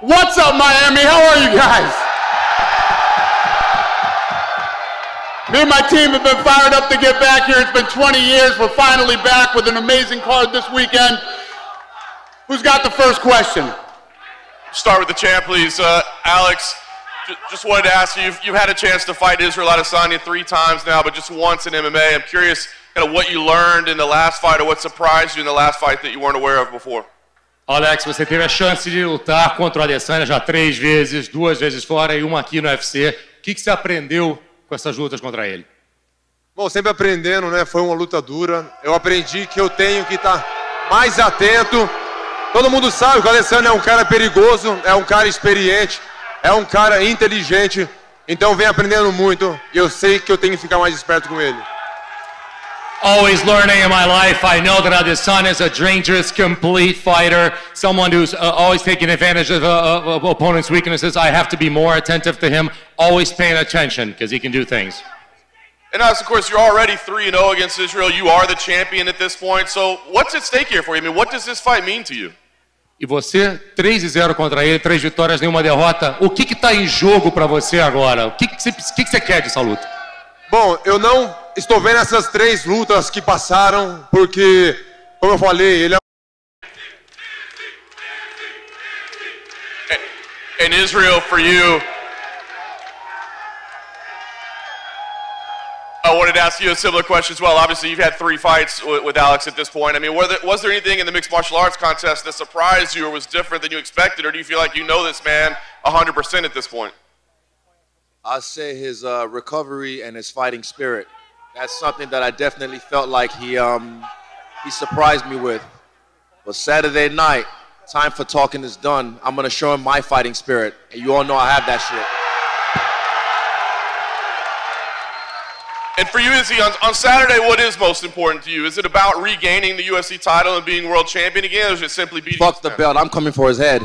What's up, Miami? How are you guys? Me and my team have been fired up to get back here. It's been 20 years. We're finally back with an amazing card this weekend. Who's got the first question? Start with the champ, please. Alex, just wanted to ask you, you've had a chance to fight Israel Adesanya 3 times now, but just once in MMA. I'm curious kind of what you learned in the last fight or what surprised you in the last fight that you weren't aware of before. Alex, você teve a chance de lutar contra o Adesanya já 3 vezes, 2 vezes fora e uma aqui no UFC. O que você aprendeu com essas lutas contra ele? Bom, sempre aprendendo, né? Foi uma luta dura. Eu aprendi que eu tenho que estar mais atento. Todo mundo sabe que o Adesanya é um cara perigoso, é um cara experiente, é um cara inteligente. Então vem aprendendo muito e eu sei que eu tenho que ficar mais esperto com ele. Always learning in my life. I know that Adesanya is a dangerous, complete fighter, someone who's always taking advantage of opponents' weaknesses. I have to be more attentive to him, always paying attention, because he can do things. And of course, you're already 3-0 against Israel. You are the champion at this point. So what's at stake here for you? I mean, what does this fight mean to you? E você, 3-0 contra ele, 3 vitórias, nenhuma derrota. O que está em jogo para você agora? O que você quer dessa luta? Bom, eu não estou vendo essas 3 lutas que passaram, porque, como eu falei, ele é... In Israel, for you, I wanted to ask you a similar question as well. Obviously, you've had 3 fights with Alex at this point. I mean, was there anything in the mixed martial arts contest that surprised you or was different than you expected, or do you feel like you know this man 100% at this point? I'd say his recovery and his fighting spirit. That's something that I definitely felt like he surprised me with. But Saturday night, time for talking is done. I'm going to show him my fighting spirit. And you all know I have that shit. And for you, Izzy, on Saturday, what is most important to you? Is it about regaining the UFC title and being world champion again, or is it simply beating... Fuck the belt. I'm coming for his head.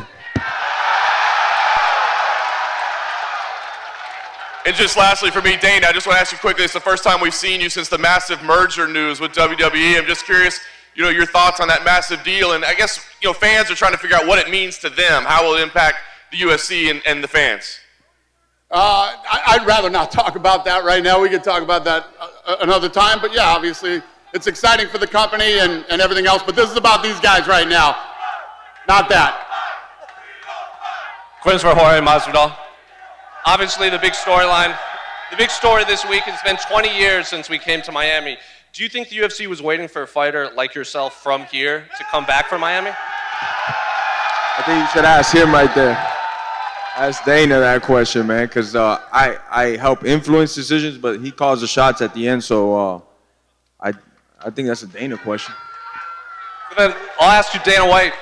And just lastly for me, Dana, I just want to ask you quickly, it's the first time we've seen you since the massive merger news with WWE. I'm just curious, your thoughts on that massive deal. And I guess, fans are trying to figure out what it means to them. How will it impact the UFC and the fans? I'd rather not talk about that right now. We could talk about that another time. But yeah, obviously, it's exciting for the company and everything else. But this is about these guys right now, not that. Questions for Jorge Masvidal. Obviously, the big storyline, the big story this week, it's been 20 years since we came to Miami. Do you think the UFC was waiting for a fighter like yourself from here to come back from Miami? I think you should ask him right there. Ask Dana that question, man, because I help influence decisions, but he calls the shots at the end, so I think that's a Dana question. Then I'll ask you, Dana White,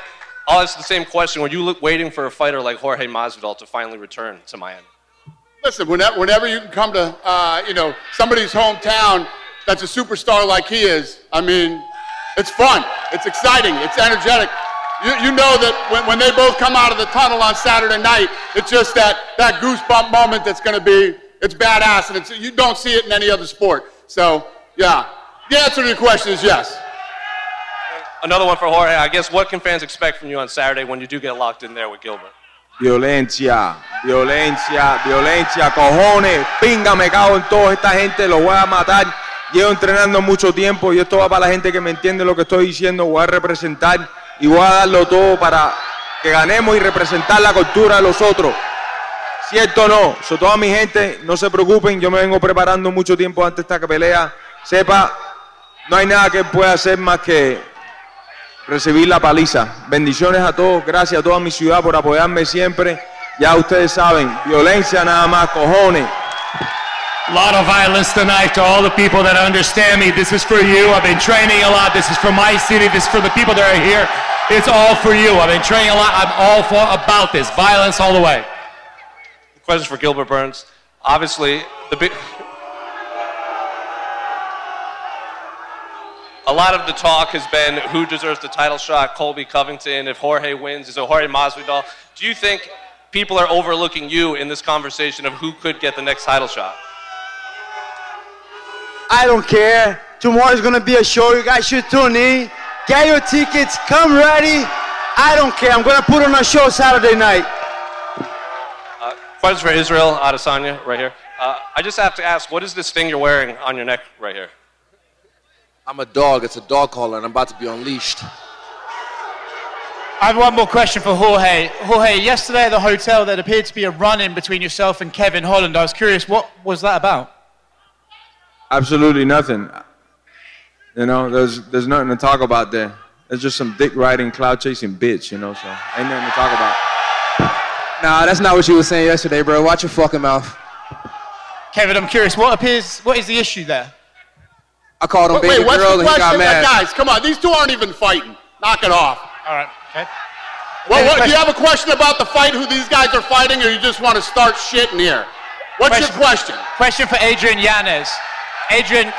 I'll ask the same question. Were you waiting for a fighter like Jorge Masvidal to finally return to Miami? Listen, whenever you can come to, somebody's hometown that's a superstar like he is, I mean, it's fun, it's exciting, it's energetic. You know that when they both come out of the tunnel on Saturday night, it's just that goosebump moment that's going to be, it's badass, and you don't see it in any other sport. So, yeah, the answer to your question is yes. Another one for Jorge. I guess what can fans expect from you on Saturday when you do get locked in there with Gilbert? Violencia, violencia, violencia, cojones, pinga, me cago en toda esta gente, los voy a matar. Llevo entrenando mucho tiempo y esto va para la gente que me entiende lo que estoy diciendo. Voy a representar y voy a darlo todo para que ganemos y representar la cultura de los otros. ¿Cierto o no? So, toda mi gente, no se preocupen, yo me vengo preparando mucho tiempo antes de esta pelea. Sepa, no hay nada que pueda hacer más que recibir la paliza. Bendiciones a todos, gracias a toda mi ciudad por apoyarme siempre. Ya ustedes saben, violencia nada más, cojones. A lot of violence tonight to all the people that understand me. This is for you. I've been training a lot. This is for my city. This is for the people that are here. It's all for you. I've been training a lot. I'm all about this. Violence all the way. Question for Gilbert Burns. Obviously, a lot of the talk has been who deserves the title shot, Colby Covington. If Jorge wins, is it Jorge Masvidal? Do you think people are overlooking you in this conversation of who could get the next title shot? I don't care. Tomorrow's going to be a show. You guys should tune in. Get your tickets. Come ready. I don't care. I'm going to put on a show Saturday night. Question for Israel Adesanya, right here. I just have to ask, what is this thing you're wearing on your neck right here? I'm a dog. It's a dog collar, and I'm about to be unleashed. I have one more question for Jorge. Jorge, yesterday at the hotel, there appeared to be a run-in between yourself and Kevin Holland. I was curious, what was that about? Absolutely nothing. You know, there's nothing to talk about there. It's just some dick riding, cloud chasing bitch, you know, so ain't nothing to talk about. Nah, that's not what you were saying yesterday, bro. Watch your fucking mouth. Kevin, I'm curious, what is the issue there? I called him baby what's girl the and he got question? mad. Guys, come on, these two aren't even fighting. Knock it off. All right, okay. Well, do you have a question about the fight, who these guys are fighting, or you just want to start shitting here? What's your question? Question for Adrian Yanez. Adrian,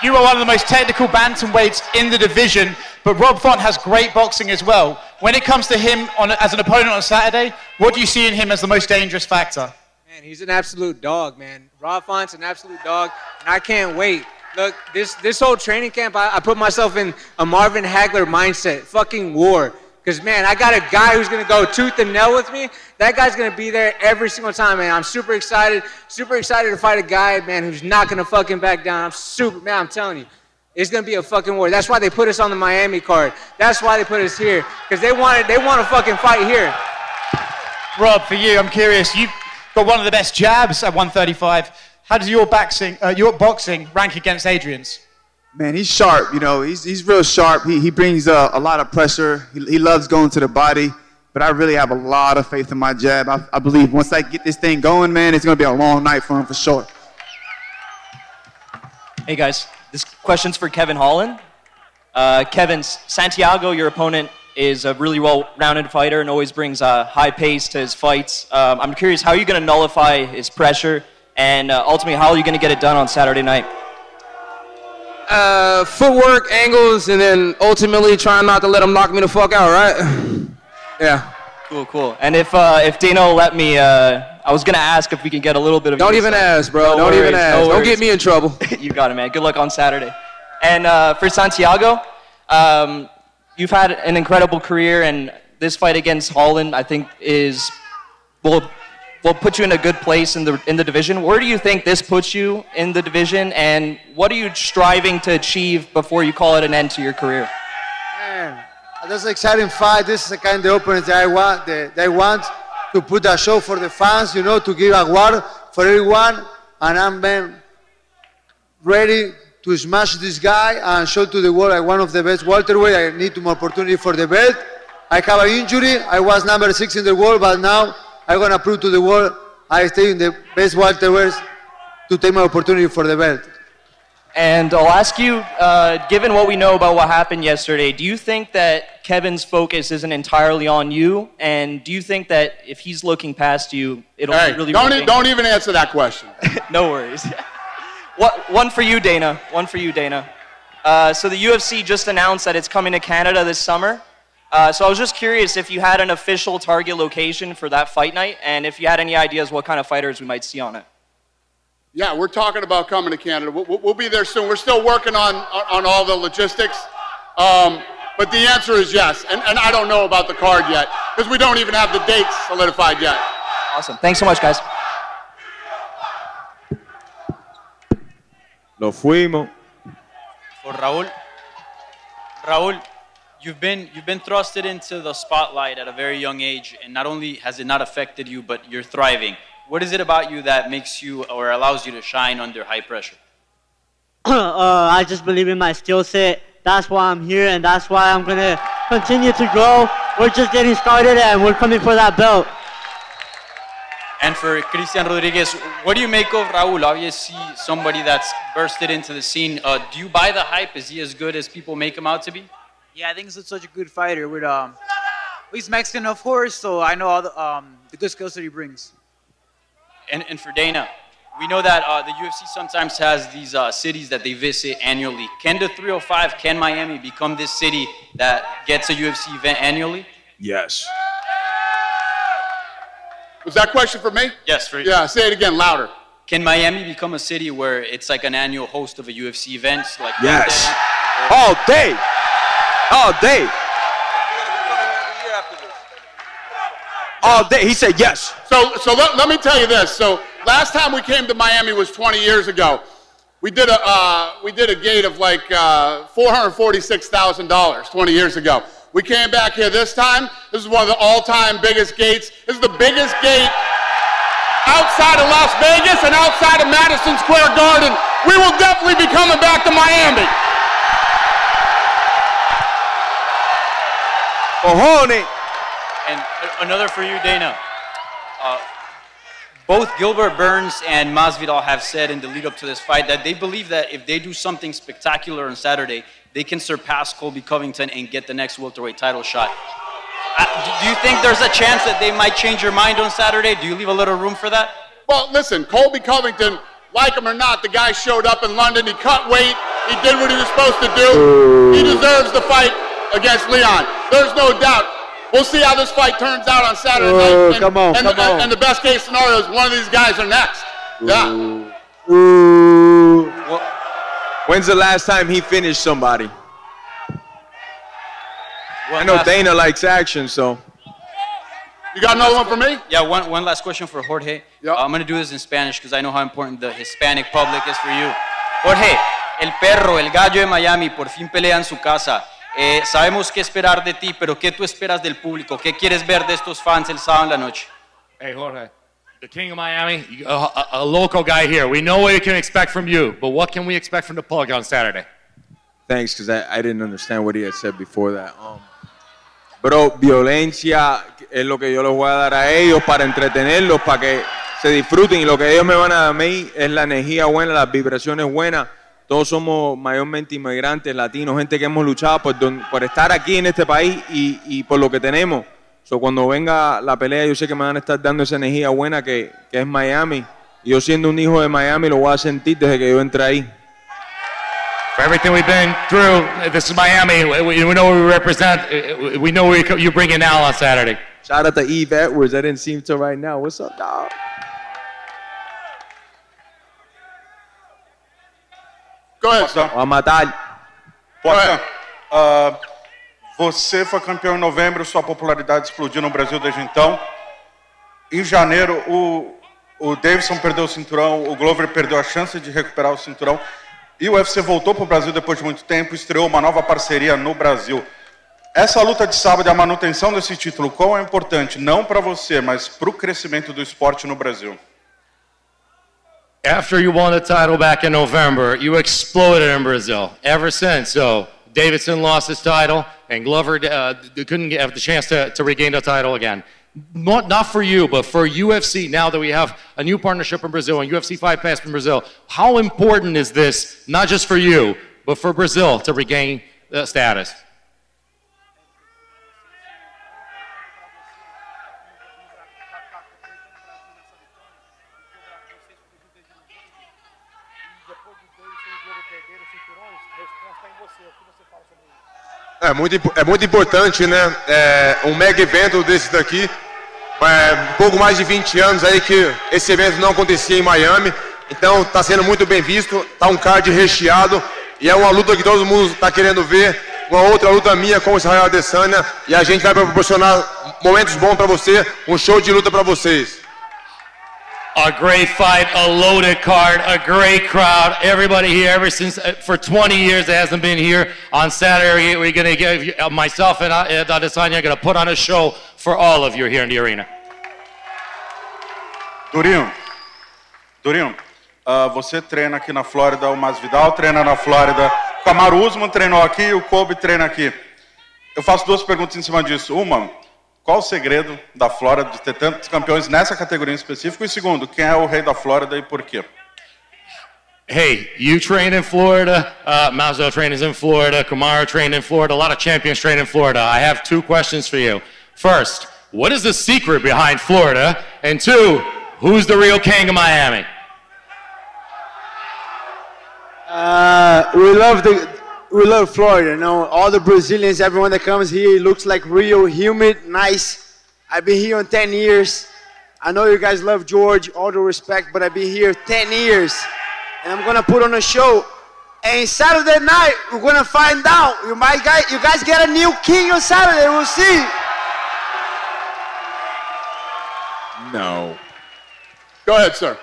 you are one of the most technical bantamweights in the division, but Rob Font has great boxing as well. When it comes to him as an opponent on Saturday, what do you see in him as the most dangerous factor? Man, he's an absolute dog, man. Rob Font's an absolute dog, and I can't wait. Look, this whole training camp, I put myself in a Marvin Hagler mindset, fucking war. Because, man, I got a guy who's going to go tooth and nail with me. That guy's going to be there every single time, man. I'm super excited to fight a guy, man, who's not going to fucking back down. Man, I'm telling you, it's going to be a fucking war. That's why they put us on the Miami card. That's why they put us here, because they want to fucking fight here. Rob, for you, I'm curious. You've got one of the best jabs at 135. How does your boxing rank against Adrian's? Man, he's sharp, you know. He's real sharp. He brings a lot of pressure. He loves going to the body. But I really have a lot of faith in my jab. I believe once I get this thing going, man, it's going to be a long night for him for sure. Hey, guys. This question's for Kevin Holland. Kevin, Santiago, your opponent, is a really well-rounded fighter and always brings a high pace to his fights. I'm curious, how are you going to nullify his pressure? And ultimately, how are you going to get it done on Saturday night? Footwork, angles, and then ultimately trying not to let him knock me the fuck out, right? Yeah. Cool. And if Dana will let me, I was going to ask if we can get a little bit of... Don't even ask, bro. Don't even ask. Don't get me in trouble. You got it, man. Good luck on Saturday. And for Santiago, you've had an incredible career, and this fight against Holland, I think, will put you in a good place in the division. Where do you think this puts you in the division, and what are you striving to achieve before you call it an end to your career? Man, that's an exciting fight. This is the kind of opponent that I want to put a show for the fans, you know, to give a award for everyone. And I'm ready to smash this guy and show to the world I'm one of the best welterweight. I need more opportunity for the belt. I have an injury. I was number 6 in the world, but now I'm going to prove to the world I stay in the best welterweights to take my opportunity for the belt. And I'll ask you, given what we know about what happened yesterday, do you think that Kevin's focus isn't entirely on you? And do you think that if he's looking past you, it'll be really... Don't even answer that question. No worries. One for you, Dana. So the UFC just announced that it's coming to Canada this summer. So I was just curious if you had an official target location for that fight night, and if you had any ideas what kind of fighters we might see on it. Yeah, we're talking about coming to Canada. We'll be there soon. We're still working on all the logistics. But the answer is yes. And I don't know about the card yet, because we don't even have the dates solidified yet. Awesome. Thanks so much, guys. Nos fuimos. For Raul, you've been thrusted into the spotlight at a very young age, and not only has it not affected you, but you're thriving. What is it about you that makes you or allows you to shine under high pressure? I just believe in my skill set. That's why I'm here, and that's why I'm going to continue to grow. We're just getting started, and we're coming for that belt. And for Christian Rodriguez, what do you make of Raul? Obviously, somebody that's bursted into the scene. Do you buy the hype? Is he as good as people make him out to be? Yeah, I think he's such a good fighter. He's Mexican, of course, so I know all the good skills that he brings. And for Dana, we know that the UFC sometimes has these cities that they visit annually. Can the 305, can Miami become this city that gets a UFC event annually? Yes. Was that question for me? Yes, for you. Yeah, say it again, louder. Can Miami become a city where it's like an annual host of a UFC event? Like yes. All day. All day. all day. He said yes. So let me tell you this. So last time we came to Miami was 20 years ago. We did a gate of like $446,000 20 years ago. We came back here this time. This is one of the all-time biggest gates. This is the biggest gate outside of Las Vegas and outside of Madison Square Garden. We will definitely be coming back to Miami. Cojones. And another for you, Dana. Both Gilbert Burns and Masvidal have said in the lead up to this fight that they believe that if they do something spectacular on Saturday, they can surpass Colby Covington and get the next welterweight title shot. Do you think there's a chance that they might change your mind on Saturday? Do you leave a little room for that? Well, listen, Colby Covington, like him or not, the guy showed up in London. He cut weight. He did what he was supposed to do. He deserves the fight against Leon. There's no doubt. We'll see how this fight turns out on Saturday night. And the best case scenario is one of these guys are next. Yeah. Well, when's the last time he finished somebody? I know Dana likes action, so. You got another one for me? Yeah, one last question for Jorge. Yep. I'm going to do this in Spanish because I know how important the Hispanic public is for you. Jorge, el perro, el gallo de Miami, por fin pelea en su casa. Sabemos qué esperar de ti, pero ¿qué tú esperas del público? ¿Qué quieres ver de estos fans el sábado en la noche? Hey, Jorge, the king of Miami, a local guy here. We know what we can expect from you, but what can we expect from the public on Saturday? Thanks, because I didn't understand what he had said before that. Bro, violencia es lo que yo les voy a dar a ellos para entretenerlos, para que se disfruten. Y lo que ellos me van a dar a mí es la energía buena, las vibraciones buenas. Todos somos mayormente inmigrantes, latinos, gente que hemos luchado por estar aquí en este país y por lo que tenemos. So, cuando venga la pelea, yo sé que me van a estar dando esa energía buena que es Miami. Y yo siendo un hijo de Miami lo voy a sentir desde que yo entré ahí. For everything we've been through, this is Miami. We know what we represent. We know what you bring in now on Saturday. Shout out to Eve Edwards. I didn't see him till right now. What's up, dog? Go ahead. Vamos a matar. Você foi campeão em novembro, sua popularidade explodiu no Brasil desde então. Em janeiro, o Davidson perdeu o cinturão, o Glover perdeu a chance de recuperar o cinturão. E o UFC voltou para o Brasil depois de muito tempo e estreou uma nova parceria no Brasil. Essa luta de sábado e a manutenção desse título, qual é importante? Não para você, mas para o crescimento do esporte no Brasil. After you won the title back in November, you exploded in Brazil ever since. So Davidson lost his title, and Glover couldn't have the chance to regain the title again. Not for you, but for UFC, now that we have a new partnership in Brazil and UFC Fight Pass in Brazil, how important is this, not just for you, but for Brazil to regain the status? É muito importante, né? Um mega evento desse daqui. Um pouco mais de 20 anos aí que esse evento não acontecia em Miami. Então está sendo muito bem visto, tá um card recheado e é uma luta que todo mundo está querendo ver. Uma outra luta minha com o Israel Adesanya e a gente vai proporcionar momentos bons para você, um show de luta para vocês. A great fight, a loaded card, a great crowd. Everybody here, ever since for 20 years, it hasn't been here. On Saturday, we're going to give myself and Adesanya are going to put on a show for all of you here in the arena. Durinho, você treina aqui na Flórida, o Masvidal treina na Flórida, o Kamaru Usman treinou aqui, o Colby treina aqui. Eu faço duas perguntas em cima disso. Uma, qual o segredo da Flórida de ter tantos campeões nessa categoria em específico? E segundo, quem é o rei da Flórida e por quê? Hey, you train in Florida, Masvidal trains in Florida, Kamaru trained in Florida, a lot of champions train in Florida. I have two questions for you. First, what is the secret behind Florida? And two, who's the real king of Miami? We love Florida, you know, all the Brazilians, everyone that comes here, it looks like real, humid, nice. I've been here on 10 years. I know you guys love George, all the respect, but I've been here 10 years. And I'm gonna put on a show. And Saturday night, we're gonna find out. You guys get a new king on Saturday, we'll see. No. Go ahead, sir.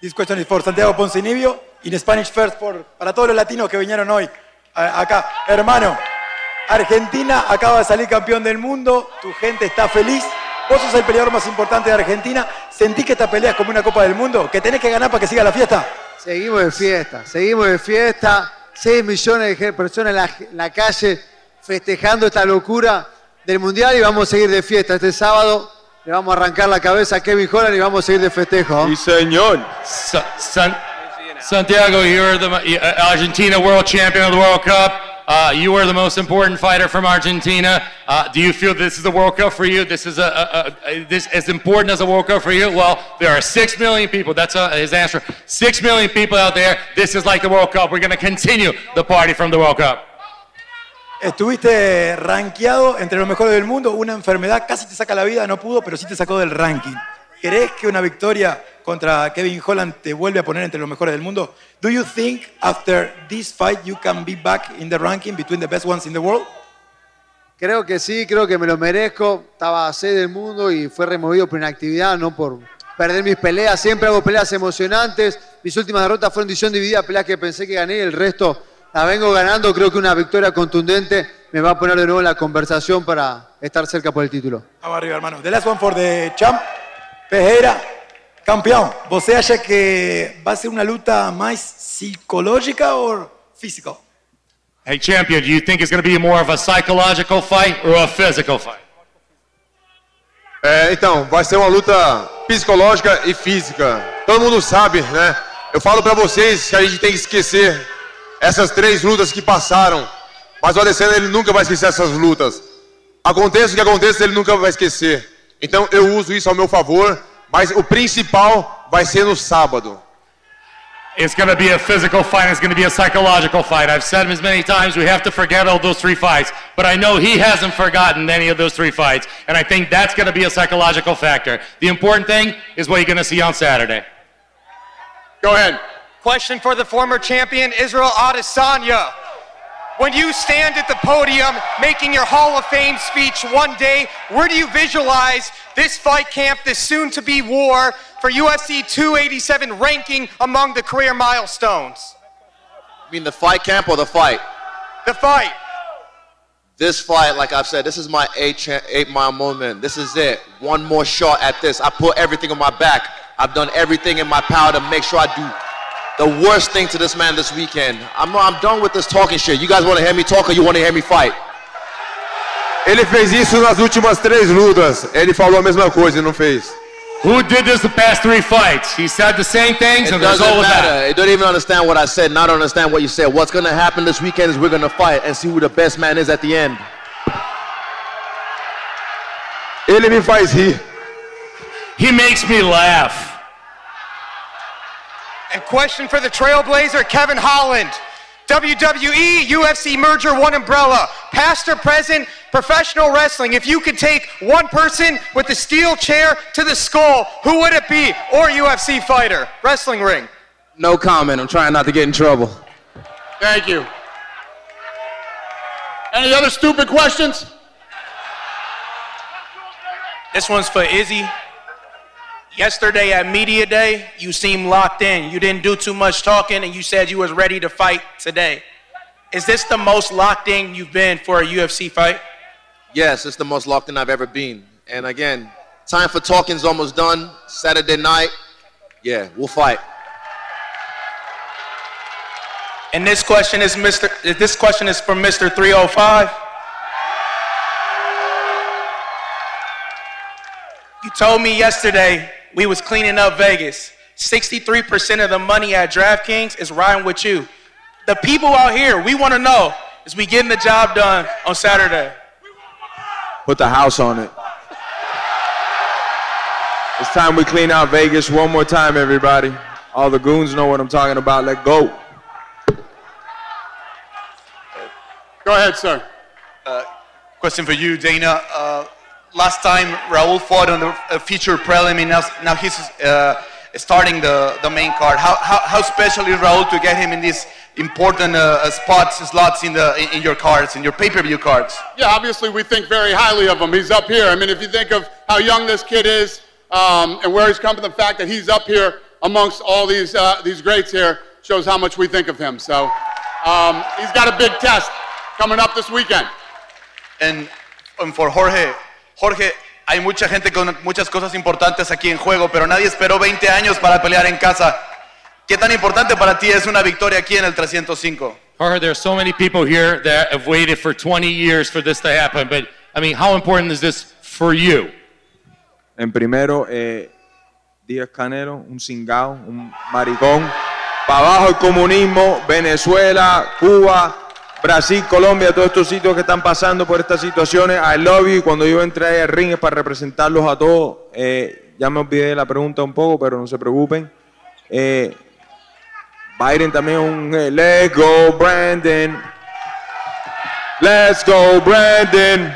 This question is for Santiago Poncinibio, in Spanish first para todos los latinos que vinieron hoy acá. Hermano, Argentina acaba de salir campeón del mundo, tu gente está feliz, vos sos el peleador más importante de Argentina, ¿sentís que esta pelea es como una Copa del Mundo? ¿Que tenés que ganar para que siga la fiesta? Seguimos de fiesta, 6 millones de personas en la calle festejando esta locura del Mundial y vamos a seguir de fiesta. Este sábado le vamos a arrancar la cabeza a Kevin Holland y vamos a seguir de festejo. Sí, señor. Santiago, you're the Argentina world champion of the World Cup. You are the most important fighter from Argentina. Do you feel this is the World Cup for you? This is this as important as a World Cup for you? Well, there are 6 million people. That's his answer. 6 million people out there. This is like the World Cup. We're going to continue the party from the World Cup. Estuviste rankeado entre los mejores del mundo, una enfermedad casi te saca la vida, no pudo, pero sí te sacó del ranking. ¿Crees que una victoria contra Kevin Holland te vuelve a poner entre los mejores del mundo? Do you think after this fight you can be back in the ranking between the best ones in the world? Creo que sí, creo que me lo merezco. Estaba a 6 del mundo y fue removido por inactividad, no por perder mis peleas. Siempre hago peleas emocionantes. Mis últimas derrotas fueron decisión dividida, peleas que pensé que gané y el resto la vengo ganando. Creo que una victoria contundente me va a poner de nuevo en la conversación para estar cerca por el título. Vamos arriba, hermano. The last one for the champ. Peirera, campeón. ¿Você acha que va a ser una lucha más psicológica o física? Hey, champion, do you think it's going to be more of a psychological fight or a physical fight? Então, vai ser uma luta psicológica e física. Todo mundo sabe, né? Eu falo pra vocês que a gente tem que esquecer essas 3 lutas que passaram. Mas o Adesanya, ele nunca vai esquecer essas lutas. Aconteça o que aconteça, ele nunca vai esquecer. Então eu uso isso ao meu favor, mas o principal vai ser no sábado. It's going to be a physical fight. It's going to be a psychological fight. I've said as many times we have to forget all those 3 fights, but I know he hasn't forgotten any of those 3 fights, and I think that's going to be a psychological factor. The important thing is what you're going to see on Saturday. Go ahead. Question for the former champion, Israel Adesanya. When you stand at the podium making your Hall of Fame speech one day, where do you visualize this fight camp, this soon-to-be war for UFC 287 ranking among the career milestones? You mean the fight camp or the fight? The fight. This fight, like I've said, this is my 8-mile moment. This is it. One more shot at this. I put everything on my back. I've done everything in my power to make sure I do the worst thing to this man this weekend. I'm done with this talking shit. You guys want to hear me talk or you want to hear me fight? Ele fez isso nas últimas 3 lutas. Ele falou a mesma coisa e não fez. Who did this the past 3 fights? He said the same things, and there's all of that. It don't even understand what I said, not understand what you said. What's going to happen this weekend is we're going to fight and see who the best man is at the end. Ele me faz rir. He makes me laugh. And question for the Trailblazer, Kevin Holland. WWE, UFC merger, one umbrella. Past or present, professional wrestling. If you could take one person with the steel chair to the skull, who would it be? Or UFC fighter, wrestling ring. No comment. I'm trying not to get in trouble. Thank you. Any other stupid questions? This one's for Izzy. Yesterday at Media Day, you seemed locked in. You didn't do too much talking, and you said you was ready to fight today. Is this the most locked in you've been for a UFC fight? Yes, it's the most locked in I've ever been. And again, time for talking's almost done. Saturday night, yeah, we'll fight. And this question is from Mr. 305. You told me yesterday we was cleaning up Vegas. 63% of the money at DraftKings is riding with you. The people out here, we want to know, is we getting the job done on Saturday? Put the house on it. It's time we clean out Vegas one more time, everybody. All the goons know what I'm talking about. Let's go. Go ahead, sir. Question for you, Dana. Last time Raul fought on the feature prelim, now he's starting the main card. How special is Raul to get him in these important slots in your cards, in your pay-per-view cards? Yeah, obviously we think very highly of him. He's up here. I mean, if you think of how young this kid is, and where he's come from. The fact that he's up here amongst all these greats here shows how much we think of him. So he's got a big test coming up this weekend. And for Jorge, hay mucha gente con muchas cosas importantes aquí en juego, pero nadie esperó 20 años para pelear en casa. ¿Qué tan importante para ti es una victoria aquí en el 305? Jorge, there are so many people here that have waited for 20 years for this to happen, but I mean, how important is this for you? En primero, Díaz Canelo, un cingao, un maricón. Para abajo el comunismo, Venezuela, Cuba, Brasil, Colombia, todos estos sitios que están pasando por estas situaciones. I love you. Cuando yo entré ahí al ring es para representarlos a todos. Ya me olvidé de la pregunta un poco, pero no se preocupen. Biden también un let's go Brandon. Let's go Brandon.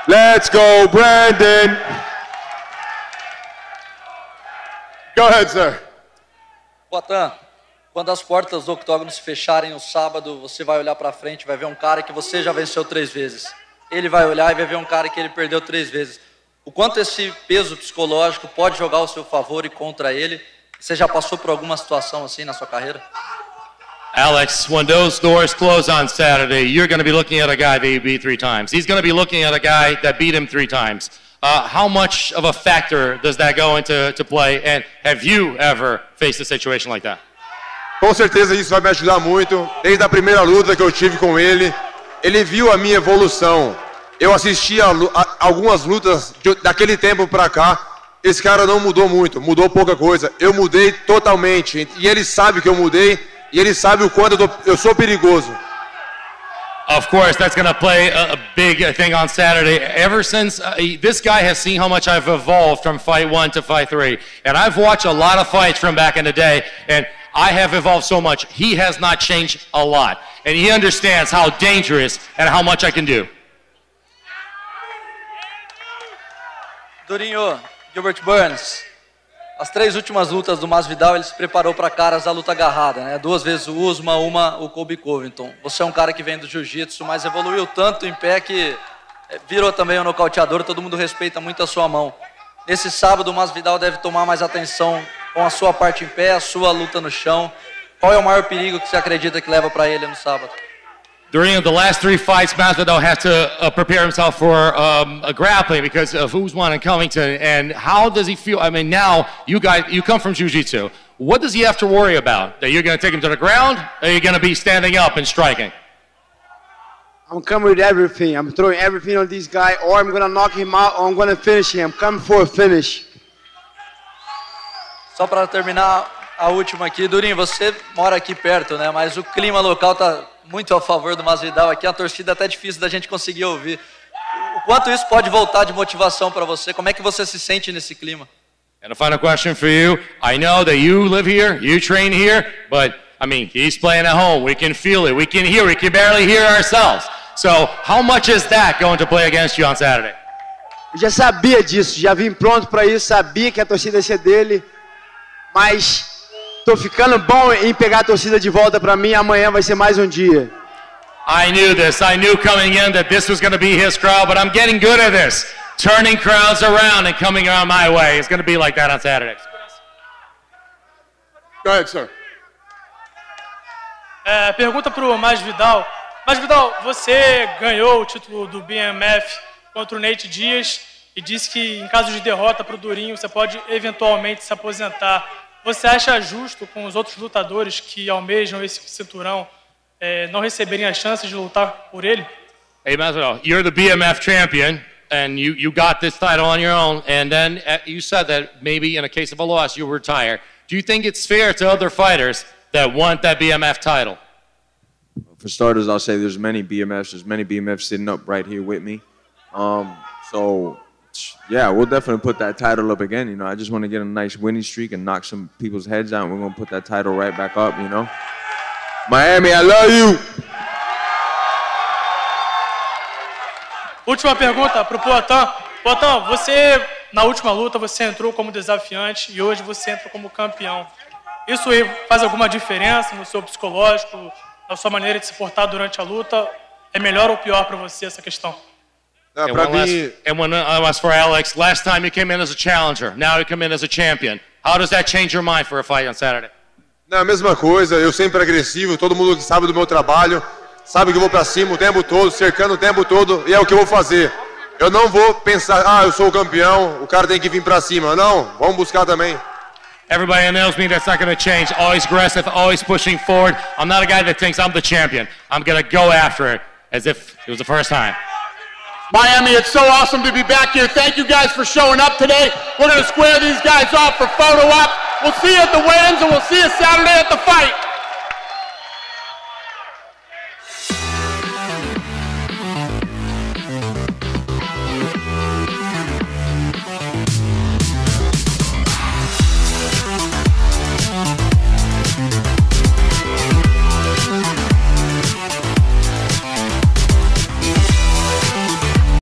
Let's go Brandon. Go ahead, sir. Poatan, quando as portas do octógono se fecharem no sábado, você vai olhar pra frente, vai ver um cara que você já venceu 3 vezes. Ele vai olhar e vai ver um cara que ele perdeu 3 vezes. O quanto esse peso psicológico pode jogar ao seu favor e contra ele? Você já passou por alguma situação assim na sua carreira? Alex, when those doors close on Saturday, you're going to be looking at a guy that you beat 3 times. He's going to be looking at a guy that beat him 3 times. How much of a factor does that go into play? And have you ever faced a situation like that? Com certeza isso vai me ajudar muito. Desde a primeira luta que eu tive com ele, ele viu a minha evolução. Eu assisti a algumas lutas daquele tempo pra cá. Esse cara não mudou muito, mudou pouca coisa. Eu mudei totalmente. E ele sabe que eu mudei. E ele sabe o quanto eu sou perigoso. Of course, that's going to play a big thing on Saturday. Ever since, this guy has seen how much I've evolved from fight 1 to fight 3. And I've watched a lot of fights from back in the day, and I have evolved so much. He has not changed a lot. And he understands how dangerous and how much I can do. Durinho, Gilbert Burns, as 3 últimas lutas do Masvidal, ele se preparou para caras da luta agarrada, né? 2 vezes o Usman, uma o Colby Covington. Você é um cara que vem do jiu-jitsu, mas evoluiu tanto em pé que virou também um nocauteador, todo mundo respeita muito a sua mão. Nesse sábado, o Masvidal deve tomar mais atenção com a sua parte em pé, a sua luta no chão. Qual é o maior perigo que você acredita que leva para ele no sábado? During the last 3 fights, Masvidal has to prepare himself for a grappling because of Usman and Covington. And how does he feel? I mean, now you come from jiu-jitsu. What does he have to worry about? That you're going to take him to the ground, or are you going to be standing up and striking? I'm coming with everything. I'm throwing everything on this guy, or I'm going to knock him out, or I'm going to finish him. I'm coming for a finish. Só para terminar a última aqui, Durinho, você mora aqui perto, né? Mas o clima local tá muito a favor do Masvidal aqui, a torcida até difícil da gente conseguir ouvir. O quanto isso pode voltar de motivação para você? Como é que você se sente nesse clima? And a final question for you. I know that you live here, you train here, but I mean, he's playing at home. We can feel it, we can hear, we can barely hear ourselves. So, how much is that going to play against you on Saturday? Eu já sabia disso, já vim pronto para isso, sabia que a torcida ia ser dele, mas tô ficando bom em pegar a torcida de volta para mim. Amanhã vai ser mais um dia. I knew this. I knew coming in that this was going to be his crowd, but I'm getting good at this. Turning crowds around and coming around my way. It's going to be like that on Saturday. Go ahead, sir. Pergunta pro Masvidal. Masvidal, você ganhou o título do BMF contra o Nate Diaz e disse que em caso de derrota pro Durinho, você pode eventualmente se aposentar. Você acha justo com os outros lutadores que almejam esse cinturão não receberem a chance de lutar por ele? Hey, Masvidal, you're the BMF champion, and you got this title on your own, and then you said that maybe in a case of a loss, you retire. Do you think it's fair to other fighters that want that BMF title? For starters, I'll say there's many BMFs sitting up right here with me. So, yeah, we'll definitely put that title up again. You know, I just want to get a nice winning streak and knock some people's heads out. And we're going to put that title right back up, you know. Miami, I love you. Última pergunta para o Poatan. Poatan, você, na última luta, você entrou como desafiante e hoje você entra como campeão. Isso faz alguma diferença no seu psicológico, na sua maneira de se portar durante a luta? É melhor ou pior para você essa questão? Não, And pra one mim, last, and one last for Alex. Last time you came in as a challenger. Now you come in as a champion. How does that change your mind for a fight on Saturday? não, a mesma coisa, eu sempre agressivo, todo mundo que sabe do meu trabalho, sabe que eu vou pra cima o tempo todo, cercando o tempo todo, e é o que eu vou fazer. Eu não vou pensar, eu sou o campeão, o cara tem que vir pra cima. Não, vamos buscar também. Everybody knows me, that's not going to change. Always aggressive, always pushing forward. I'm not a guy that thinks I'm the champion. I'm going to go after it as if it was the first time. Miami, it's so awesome to be back here. Thank you guys for showing up today. We're going to square these guys off for photo op. We'll see you at the weigh-ins and we'll see you Saturday at the fight.